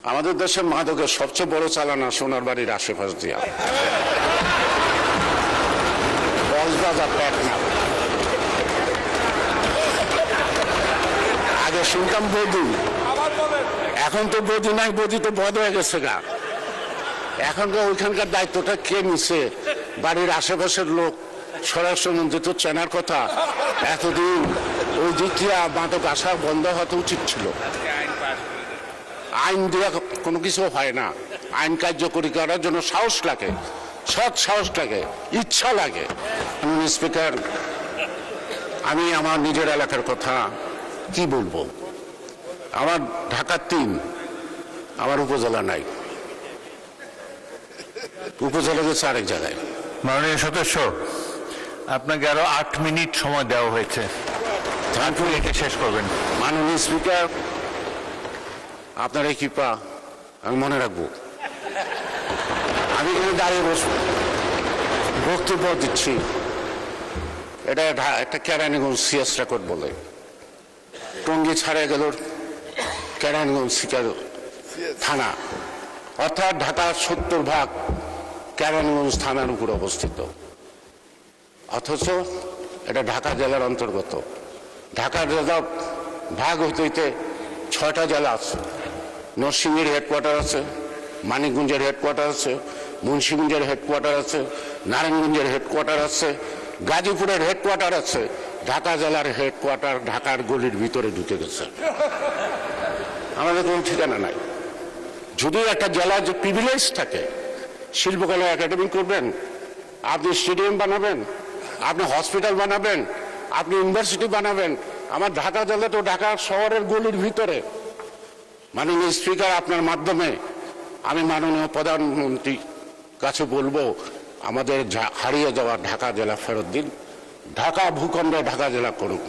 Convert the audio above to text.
আমাদের দেশের মাদকের সবচেয়ে বড় চালানা সোনার বাড়ির আশেপাশ দিয়া কক্সবাজার টেকনা। আগে শুনতাম বৌদি, এখন তো বৌদি নাই, বৌদি তো বদ হয়ে গেছে গা। এখনকার ওইখানকার দায়িত্বটা কে নিছে? বাড়ির আশেপাশের লোক। স্বরাষ্ট্রমন্ত্রী তো চেনার কথা। এতদিন ওই দিক দিয়ে মাদক আসা বন্ধ হতে উচিত ছিল। আইন দেওয়া কোনো কিছু হয় না। আইন কার্যকরী করার জন্য সাহস লাগে, সৎ সাহস লাগে, ইচ্ছা লাগে। স্পিকার, আমি আমার নিজের এলাকার কথা কি বলবো? আমার ঢাকার ৩, আমার উপজেলা নাই, উপজেলা গেছে আরেক জায়গায়। মাননীয় সদস্য, আপনাকে আরো ৮ মিনিট সময় দেওয়া হয়েছে, তারপরে এটা শেষ করবেন। মাননীয় স্পিকার, আপনার এই কৃপা আমি মনে রাখবো। আমি এখানে দাঁড়িয়ে বসবো, বক্তব্য দিচ্ছি। এটা একটা কেরানীগঞ্জ সিএস রেকর্ড বলে। টঙ্গী ছাড়া গেল কেরানীগঞ্জ থানা, অর্থাৎ ঢাকার ৭০% কেরানীগঞ্জ থানার উপর অবস্থিত। অথচ এটা ঢাকা জেলার অন্তর্গত। ঢাকা জেলা ভাগ হইতে হইতে ৬টা জেলা আছে। নরসিংহের হেডকোয়ার্টার আছে, মানিকগঞ্জের হেডকোয়ার্টার আছে, মুন্সিগঞ্জের হেডকোয়ার্টার আছে, নারায়ণগঞ্জের হেডকোয়ার্টার আছে, গাজীপুরের হেডকোয়ার্টার আছে। ঢাকা জেলার হেডকোয়ার্টার ঢাকার গলির ভিতরে ঢুকে গেছে। আমাদের কোনো ঠিকানা নাই। যদিও একটা জেলার যে প্রিভিলেজ থাকে, শিল্পকলা একাডেমি করবেন, আপনি স্টেডিয়াম বানাবেন, আপনি হসপিটাল বানাবেন, আপনি ইউনিভার্সিটি বানাবেন। আমার ঢাকা জেলা তো ঢাকা শহরের গলির ভিতরে। মাননীয় স্পিকার, আপনার মাধ্যমে আমি মাননীয় প্রধানমন্ত্রীর কাছে বলবো, আমাদের হারিয়ে যাওয়া ঢাকা জেলা ফেরত দিন। ঢাকা ভূখণ্ডে ঢাকা জেলা করুন।